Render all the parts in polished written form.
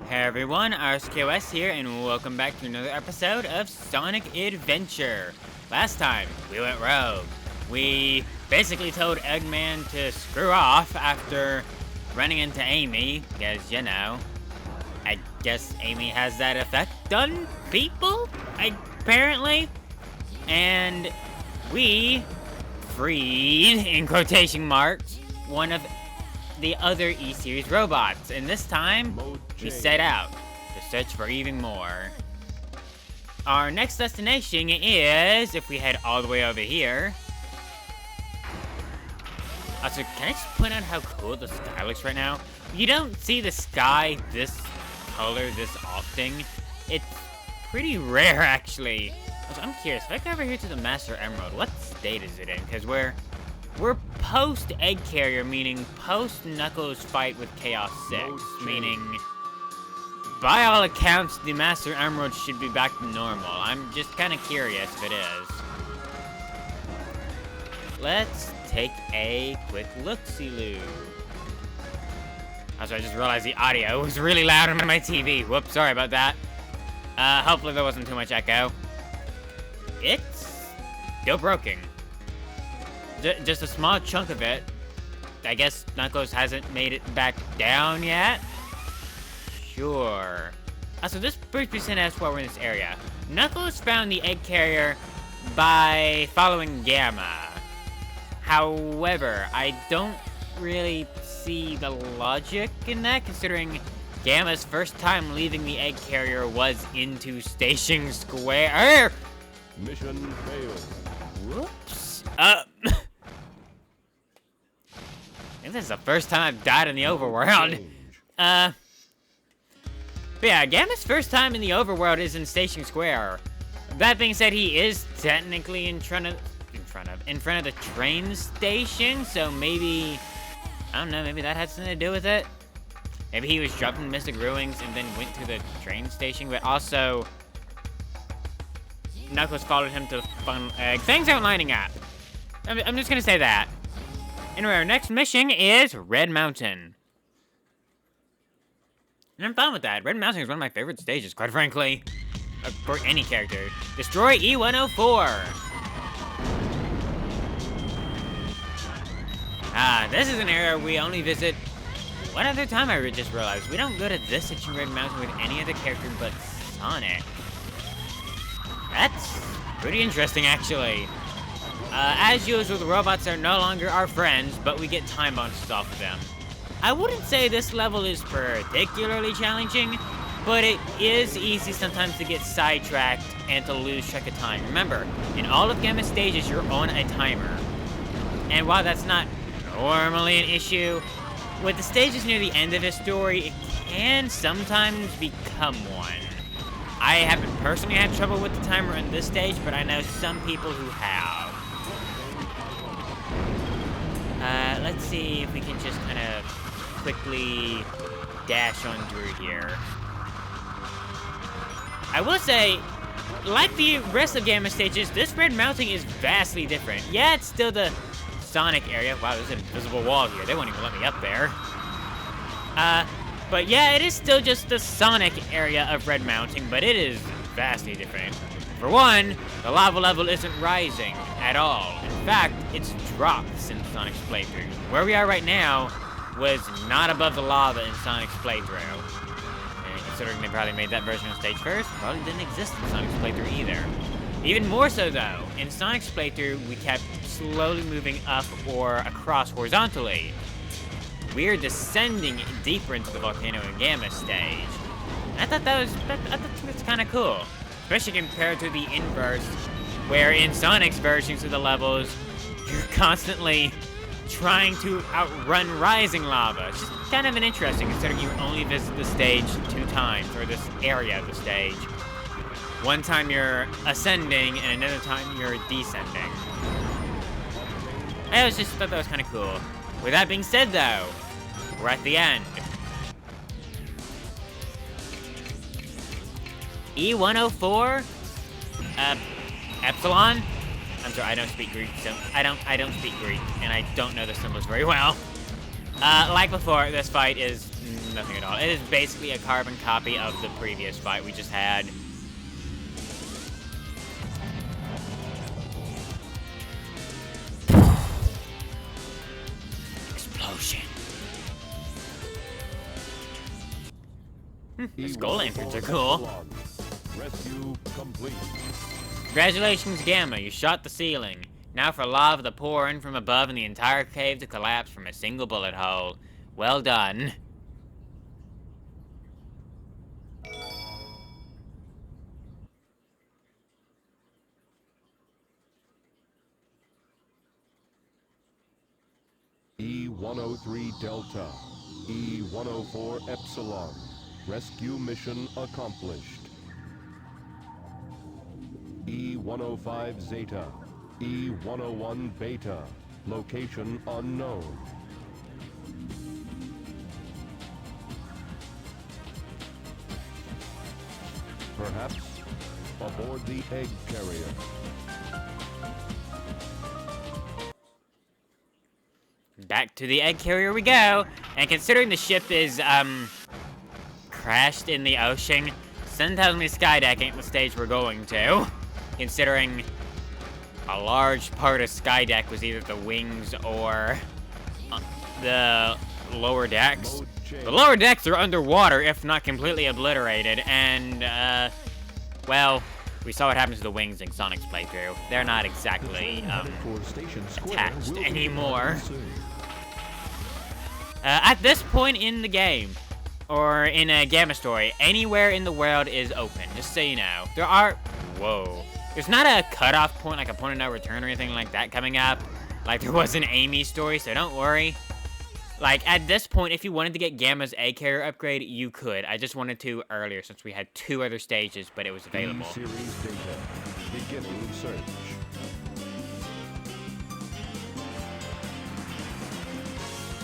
Hey everyone, RSKOS here, and welcome back to another episode of Sonic Adventure. Last time, we went rogue. We basically told Eggman to screw off after running into Amy, because, you know, I guess Amy has that effect on people, apparently. And we freed, in quotation marks, one of the other E-Series robots, and this time, we set out to search for even more. Our next destination is, if we head all the way over here. Also, can I just point out how cool the sky looks right now? You don't see the sky this color this often. It's pretty rare, actually. Also, I'm curious, if I go over here to the Master Emerald, what state is it in? Because we're post-Egg Carrier, meaning post-Knuckles fight with Chaos 6, meaning, by all accounts, the Master Emerald should be back to normal. I'm just kind of curious if it is. Let's take a quick look-see-loo. Also, I just realized the audio was really loud on my TV. Whoops, sorry about that. Hopefully there wasn't too much echo. It's still broken. Just a small chunk of it. I guess Knuckles hasn't made it back down yet. Sure. So this brings me to ask why we're in this area. Knuckles found the egg carrier by following Gamma. However, I don't really see the logic in that, considering Gamma's first time leaving the egg carrier was into Station Square. Mission failed. Whoops. I think this is the first time I've died in the overworld. But yeah, Gamma's first time in the overworld is in Station Square. That being said, he is technically in front of the train station, so maybe, I don't know, maybe that had something to do with it. Maybe he was dropped in Mystic Ruins and then went to the train station, but also Knuckles followed him to the Funnel Egg. Things aren't lining up. I'm just gonna say that. Anyway, our next mission is Red Mountain. And I'm fine with that. Red Mountain is one of my favorite stages, quite frankly. For any character. Destroy E-104! This is an area we only visit one other time, I just realized. We don't go to this section of Red Mountain with any other character but Sonic. That's pretty interesting, actually. As usual, the robots are no longer our friends, but we get time bonuses off of them. I wouldn't say this level is particularly challenging, but it is easy sometimes to get sidetracked and to lose track of time. Remember, in all of Gamma's stages, you're on a timer. And while that's not normally an issue, with the stages near the end of his story, it can sometimes become one. I haven't personally had trouble with the timer in this stage, but I know some people who have. Let's see if we can just kind of quickly dash on through here. I will say, like the rest of Gamma stages, this Red Mountain is vastly different. Yeah, it's still the Sonic area. Wow, there's an invisible wall here. They won't even let me up there. But yeah, it is still just the Sonic area of Red Mountain, but it is vastly different. For one, the lava level isn't rising at all. In fact, it's dropped since Sonic's playthrough. Where we are right now was not above the lava in Sonic's playthrough. And considering they probably made that version of stage first, probably didn't exist in Sonic's playthrough either. Even more so though, in Sonic's playthrough, we kept slowly moving up or across horizontally. We're descending deeper into the volcano in Gamma stage. And I thought that's kind of cool. Especially compared to the inverse, where in Sonic's versions of the levels, you're constantly trying to outrun rising lava. It's just kind of an interesting, considering you only visit the stage 2 times, or this area of the stage. One time you're ascending, and another time you're descending. I just thought that was kind of cool. With that being said, though, we're at the end. E-104? Epsilon? I'm sorry, I don't speak Greek, so I don't speak Greek, and I don't know the symbols very well. Like before, this fight is nothing at all. It is basically a carbon copy of the previous fight we just had. Explosion. The skull lanterns are cool. Rescue complete. Congratulations, Gamma, you shot the ceiling. Now for lava to pour in from above and the entire cave to collapse from a single bullet hole. Well done. E-103 Delta. E-104 Epsilon. Rescue mission accomplished. E-105 Zeta. E-101 Beta. Location unknown. Perhaps aboard the egg carrier. Back to the egg carrier we go. And considering the ship is, crashed in the ocean, Sun tells me Skydeck ain't the stage we're going to. Considering a large part of Skydeck was either the wings or the lower decks. The lower decks are underwater, if not completely obliterated, and, well, we saw what happened to the wings in Sonic's playthrough. They're not exactly, attached anymore. At this point in the game, or in a Gamma story, anywhere in the world is open, just so you know. There are... Whoa. There's not a cutoff point, like a point of no return or anything like that coming up, like there was in Amy's story, so don't worry. Like, at this point, if you wanted to get Gamma's egg carrier upgrade, you could. I just wanted to earlier, since we had 2 other stages, but it was available. E-Series data. Beginning search.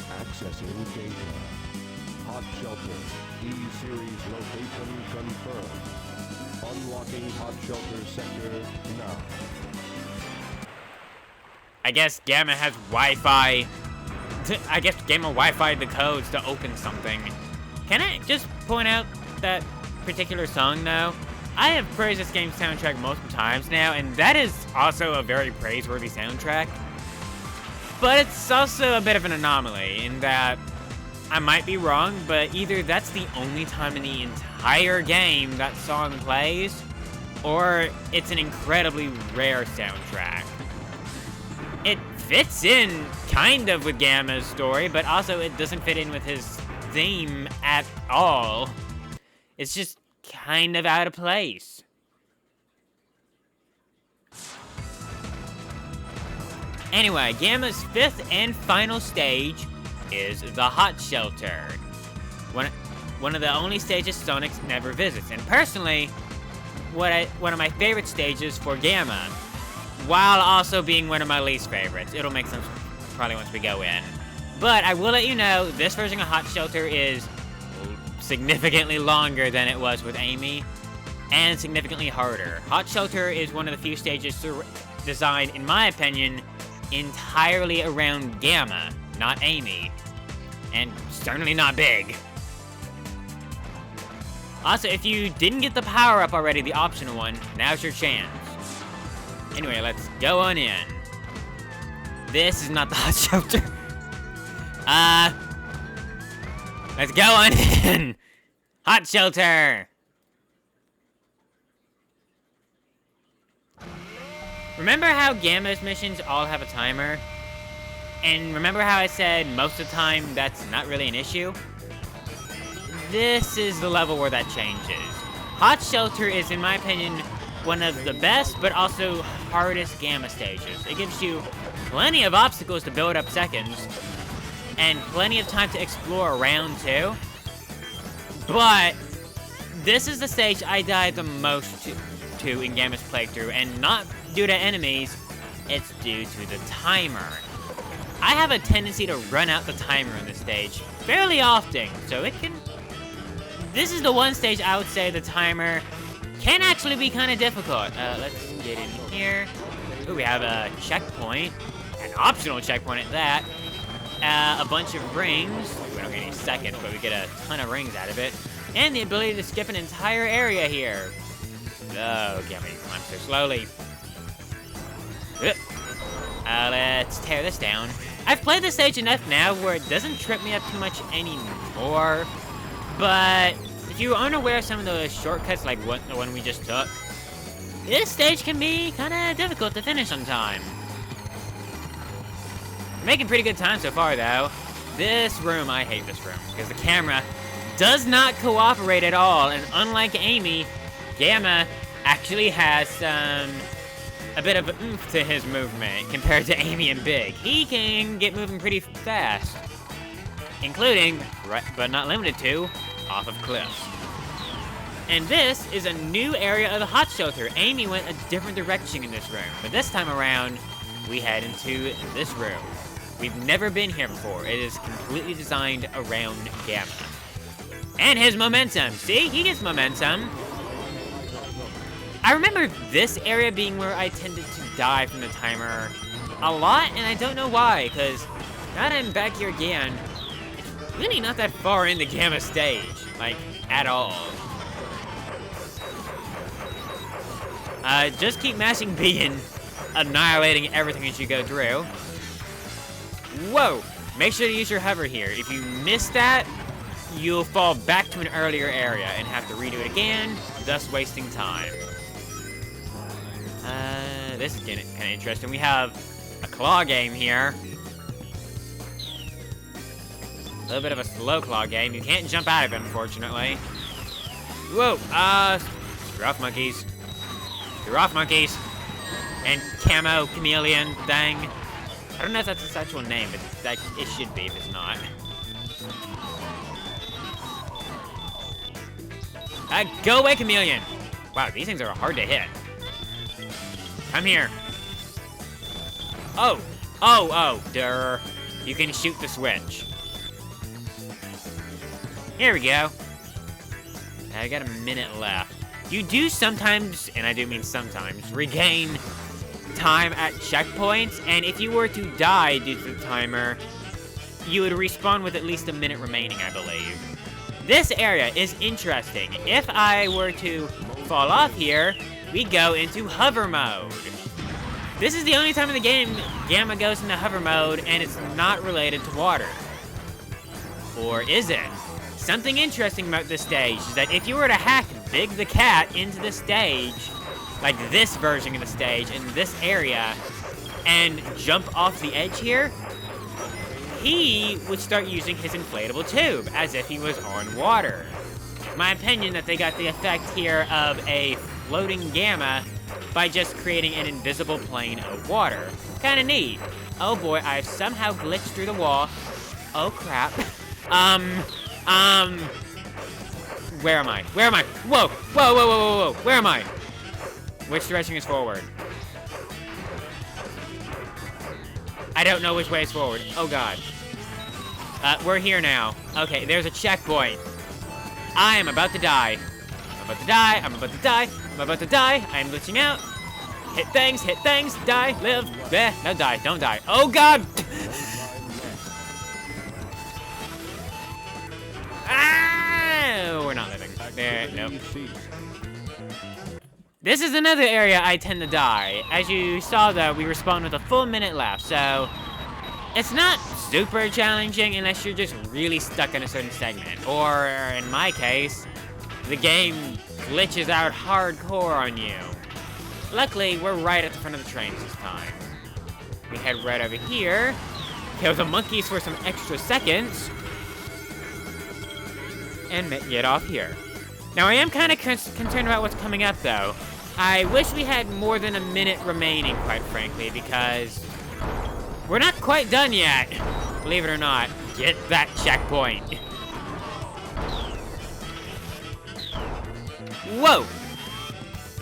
Accessing data. Hot shelter. E-Series location confirmed. Unlocking hot shelter sector now. I guess Gamma has Wi-Fi. I guess Gamma Wi-Fi the codes to open something. Can I just point out that particular song, though? I have praised this game's soundtrack multiple times now, and that is also a very praiseworthy soundtrack. But it's also a bit of an anomaly in that I might be wrong, but either that's the only time in the entire game that song plays, or it's an incredibly rare soundtrack. It fits in kind of with Gamma's story, but also it doesn't fit in with his theme at all. It's just kind of out of place. Anyway, Gamma's 5th and final stage is the Hot Shelter. One of the only stages Sonic never visits, and personally, one of my favorite stages for Gamma, while also being one of my least favorites. It'll make sense probably once we go in. But I will let you know, this version of Hot Shelter is significantly longer than it was with Amy, and significantly harder. Hot Shelter is one of the few stages designed, in my opinion, entirely around Gamma, not Amy, and certainly not big. Also, if you didn't get the power-up already, the optional one, now's your chance. Anyway, let's go on in. This is not the Hot Shelter. Let's go on in. Hot Shelter. Remember how Gamma's missions all have a timer? And remember how I said most of the time that's not really an issue? This is the level where that changes. Hot Shelter is, in my opinion, one of the best, but also hardest Gamma stages. It gives you plenty of obstacles to build up seconds, and plenty of time to explore around, too. But this is the stage I died the most to in Gamma's playthrough, and not due to enemies, it's due to the timer. I have a tendency to run out the timer in this stage fairly often, so it can... This is the one stage I would say the timer can actually be kind of difficult. Let's get in here. Ooh, we have a checkpoint. An optional checkpoint at that. A bunch of rings. We don't get any seconds, but we get a ton of rings out of it. And the ability to skip an entire area here. Oh, Gamma, you climb so slowly. Let's tear this down. I've played this stage enough now where it doesn't trip me up too much anymore. But if you aren't aware of some of those shortcuts like the one we just took, this stage can be kind of difficult to finish on time. We're making pretty good time so far, though. This room, I hate this room, because the camera does not cooperate at all, and unlike Amy, Gamma actually has a bit of oomph to his movement compared to Amy and Big. He can get moving pretty fast, including, but not limited to, off of cliffs. And this is a new area of the hot shelter. Amy went a different direction in this room, but this time around, we head into this room. We've never been here before. It is completely designed around Gamma. And his momentum. See, he gets momentum. I remember this area being where I tended to die from the timer a lot, and I don't know why, because now that I'm back here again, it's really not that far in the Gamma stage, like, at all. Just keep mashing B and annihilating everything as you go through. Whoa! Make sure to use your hover here. If you miss that, you'll fall back to an earlier area and have to redo it again, thus wasting time. This is getting kind of interesting. We have a claw game here. A little bit of a slow claw game. You can't jump out of it, unfortunately. Whoa, screw off, monkeys. Screw off, monkeys. And camo chameleon thing. I don't know if that's its actual name, but it should be if it's not. Go away, chameleon! Wow, these things are hard to hit. Come here. Oh, durr. You can shoot the switch. Here we go. I got a minute left. You do sometimes, and I do mean sometimes, regain time at checkpoints, and if you were to die due to the timer, you would respawn with at least a minute remaining, I believe. This area is interesting. If I were to fall off here, we go into hover mode. This is the only time in the game Gamma goes into hover mode, and it's not related to water. Or is it? Something interesting about this stage is that if you were to hack Big the Cat into the stage, like this version of the stage in this area, and jump off the edge here, he would start using his inflatable tube as if he was on water. My opinion that they got the effect here of a floating Gamma by just creating an invisible plane of water. Kinda neat. Oh boy, I've somehow glitched through the wall. Oh crap. Where am I? Where am I? Whoa, whoa, whoa, whoa, whoa, whoa. Where am I? Which direction is forward? I don't know which way is forward. Oh god. We're here now. Okay, there's a checkpoint. I am about to die. I'm about to die. I'm about to die. I'm about to die. I am glitching out. Hit things, die, live. No, die, don't die. Oh god! Ah! We're not living. There, nope. This is another area I tend to die. As you saw, though, we respawn with a full minute left, so it's not super challenging unless you're just really stuck in a certain segment. Or, in my case, the game glitches out hardcore on you. Luckily, we're right at the front of the trains this time. We head right over here, kill the monkeys for some extra seconds, and get off here. Now, I am kind of concerned about what's coming up, though. I wish we had more than a minute remaining, quite frankly, because we're not quite done yet. Believe it or not. Get that checkpoint. Whoa!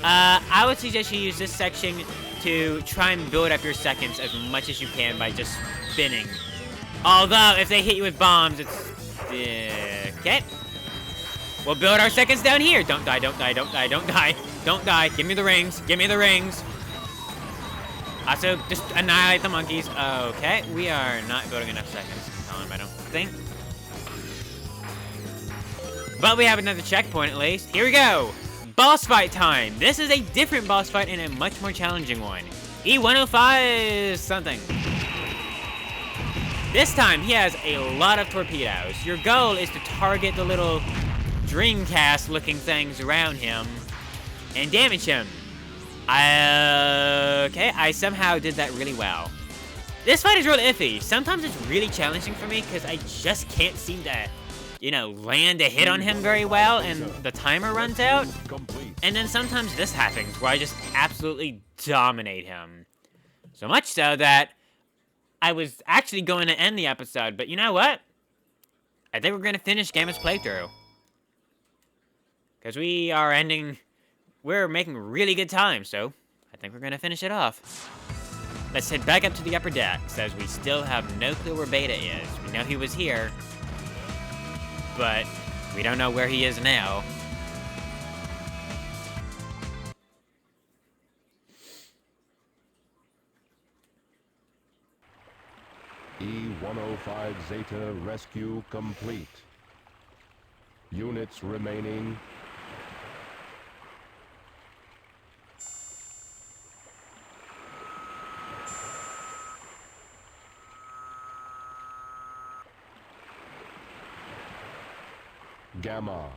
I would suggest you use this section to try and build up your seconds as much as you can by just spinning. Although, if they hit you with bombs, it's... okay. We'll build our seconds down here. Don't die, don't die, don't die, don't die. Don't die. Give me the rings. Give me the rings. Also, just annihilate the monkeys. Okay, we are not building enough seconds this time, I don't think. But we have another checkpoint at least. Here we go. Boss fight time. This is a different boss fight and a much more challenging one. E105 something. This time he has a lot of torpedoes. Your goal is to target the little Dreamcast looking things around him and damage him. Okay, I somehow did that really well. This fight is real iffy. Sometimes it's really challenging for me because I just can't seem to, you know, land a hit on him very well and the timer runs out. And then sometimes this happens where I just absolutely dominate him. So much so that I was actually going to end the episode, but you know what? I think we're going to finish Gamma's playthrough. Because we're making really good time, so I think we're going to finish it off. Let's head back up to the upper decks, as we still have no clue where Beta is. We know he was here, but we don't know where he is now. E-105 Zeta rescue complete. Units remaining. Gamma.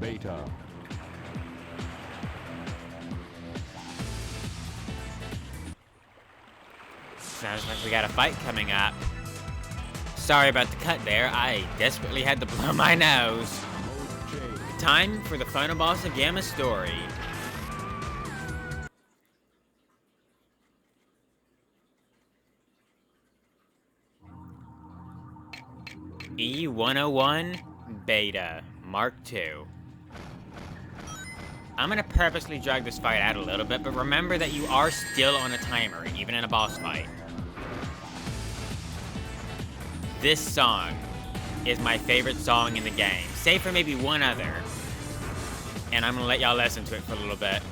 Beta. Sounds like we got a fight coming up. Sorry about the cut there. I desperately had to blow my nose. Time for the final boss of Gamma's story. E101 Beta Mark II. I'm gonna purposely drag this fight out a little bit, but remember that you are still on a timer, even in a boss fight. This song is my favorite song in the game, save for maybe one other. And I'm gonna let y'all listen to it for a little bit.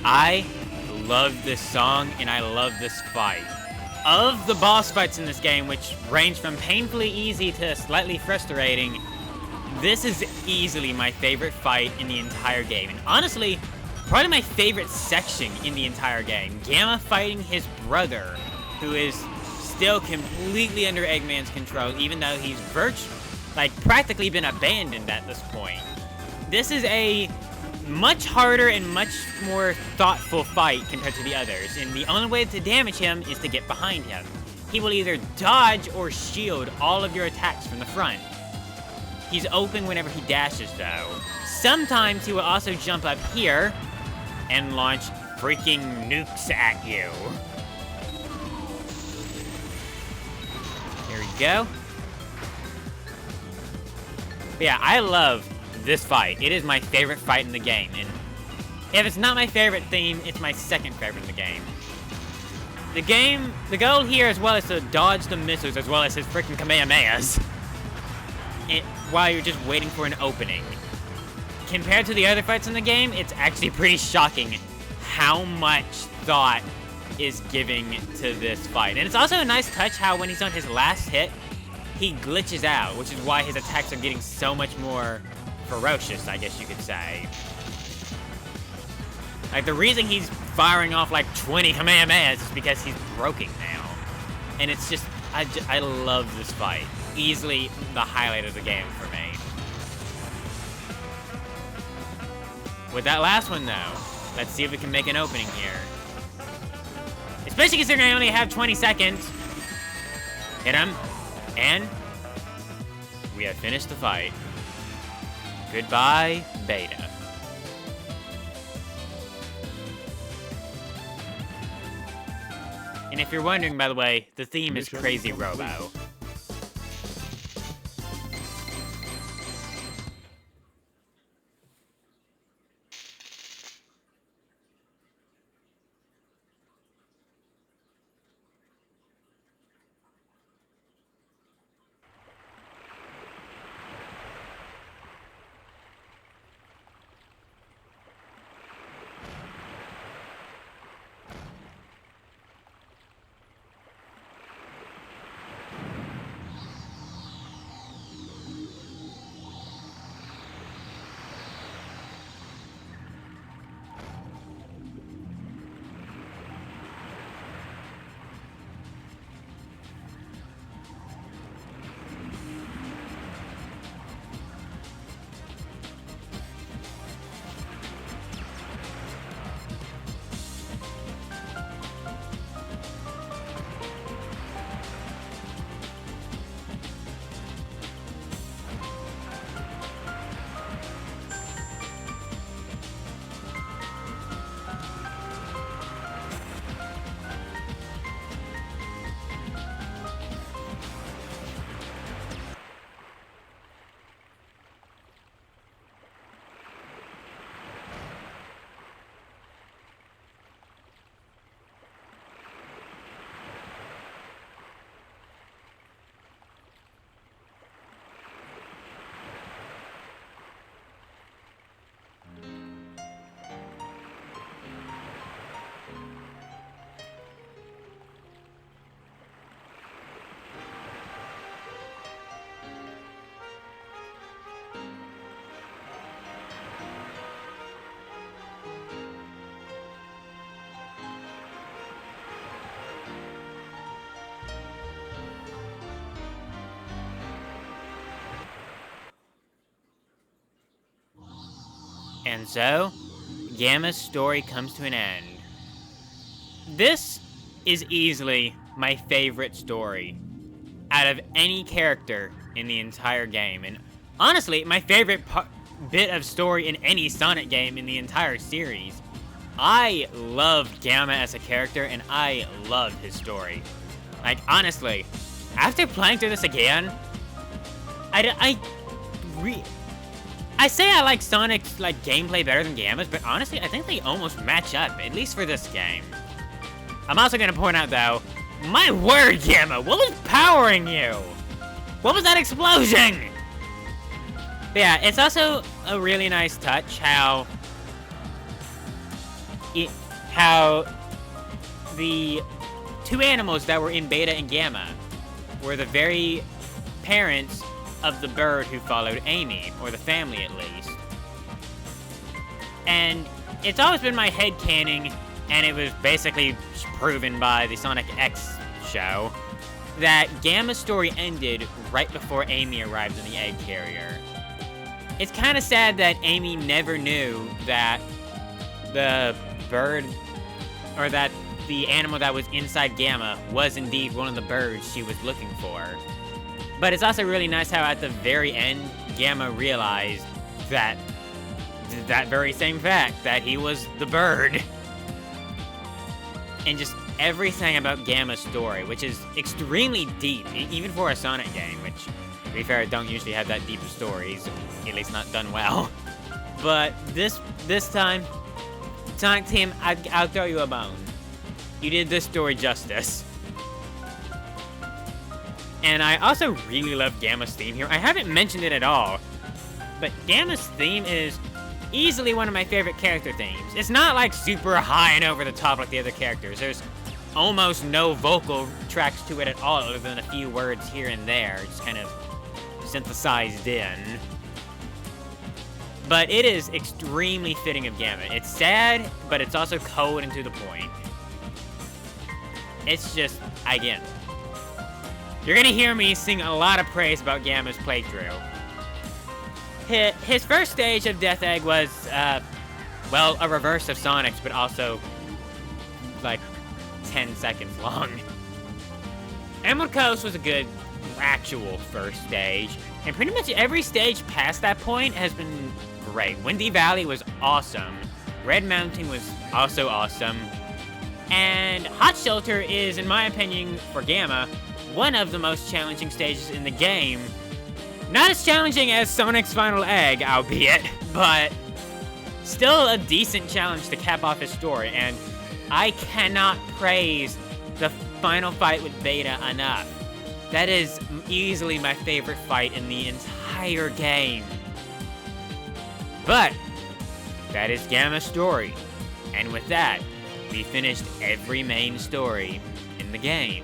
I love this song and I love this fight. Of the boss fights in this game, which range from painfully easy to slightly frustrating, this is easily my favorite fight in the entire game. And honestly, probably my favorite section in the entire game. Gamma fighting his brother, who is still completely under Eggman's control, even though he's practically been abandoned at this point. This is a much harder and much more thoughtful fight compared to the others, and the only way to damage him is to get behind him. He will either dodge or shield all of your attacks from the front. He's open whenever he dashes, though. Sometimes he will also jump up here and launch freaking nukes at you. Here we go. But yeah, I love this fight. It is my favorite fight in the game, and if it's not my favorite theme, it's my second favorite in the game. The goal here as well is to dodge the missiles as well as his freaking Kamehamehas while you're just waiting for an opening. Compared to the other fights in the game, it's actually pretty shocking how much thought is giving to this fight. And it's also a nice touch how when he's on his last hit, he glitches out, which is why his attacks are getting so much more ferocious, I guess you could say. Like, the reason he's firing off like 20 Kamehamehas is because he's broken now. And it's just, I love this fight. Easily the highlight of the game for me. With that last one, though, let's see if we can make an opening here. Especially considering I only have 20 seconds. Hit him. And we have finished the fight. Goodbye, Beta. And if you're wondering, by the way, the theme is Mission Crazy complete. Robo. And so, Gamma's story comes to an end. This is easily my favorite story out of any character in the entire game. And honestly, my favorite bit of story in any Sonic game in the entire series. I loved Gamma as a character, and I loved his story. Like, honestly, after playing through this again, I say I like Sonic's gameplay better than Gamma's, but honestly, I think they almost match up, at least for this game. I'm also gonna point out, though, my word, Gamma, what was powering you? What was that explosion? But yeah, it's also a really nice touch how the two animals that were in Beta and Gamma were the very parents of the bird who followed Amy, or the family at least. And it's always been my headcanon, and it was basically proven by the Sonic X show, that Gamma's story ended right before Amy arrived in the egg carrier. It's kind of sad that Amy never knew that the bird, or that the animal that was inside Gamma was indeed one of the birds she was looking for. But it's also really nice how at the very end, Gamma realized that very same fact, that he was the bird. And just everything about Gamma's story, which is extremely deep, even for a Sonic game, which, to be fair, don't usually have that deep of stories, at least not done well. But this time, Sonic Team, I'll throw you a bone. You did this story justice. And I also really love Gamma's theme here. I haven't mentioned it at all, but Gamma's theme is easily one of my favorite character themes. It's not like super high and over the top like the other characters. There's almost no vocal tracks to it at all, other than a few words here and there, just kind of synthesized in. But it is extremely fitting of Gamma. It's sad, but it's also cold and to the point. It's just, again, you're gonna hear me sing a lot of praise about Gamma's playthrough. His first stage of Death Egg was, well, a reverse of Sonic's, but also, like, 10 seconds long. Emerald Coast was a good, actual first stage, and pretty much every stage past that point has been great. Windy Valley was awesome. Red Mountain was also awesome. And Hot Shelter is, in my opinion, for Gamma, one of the most challenging stages in the game. Not as challenging as Sonic's Final Egg, albeit, but still a decent challenge to cap off his story, and I cannot praise the final fight with Beta enough. That is easily my favorite fight in the entire game. But that is Gamma's story, and with that, we finished every main story in the game.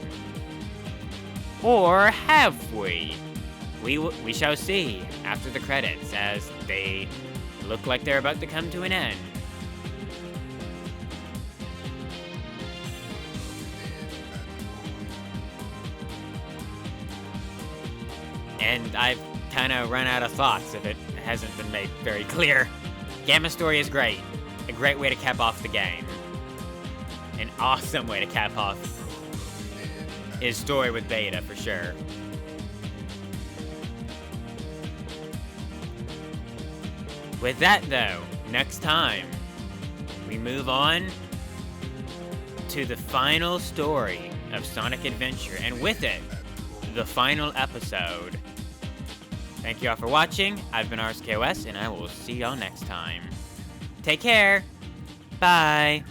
Or have we? We shall see after the credits, as they look like they're about to come to an end. And I've kind of run out of thoughts if it hasn't been made very clear. Gamma's story is great. A great way to cap off the game. An awesome way to cap off his story with Beta, for sure. With that, though, next time, we move on to the final story of Sonic Adventure, and with it, the final episode. Thank you all for watching. I've been RSKOS, and I will see y'all next time. Take care. Bye.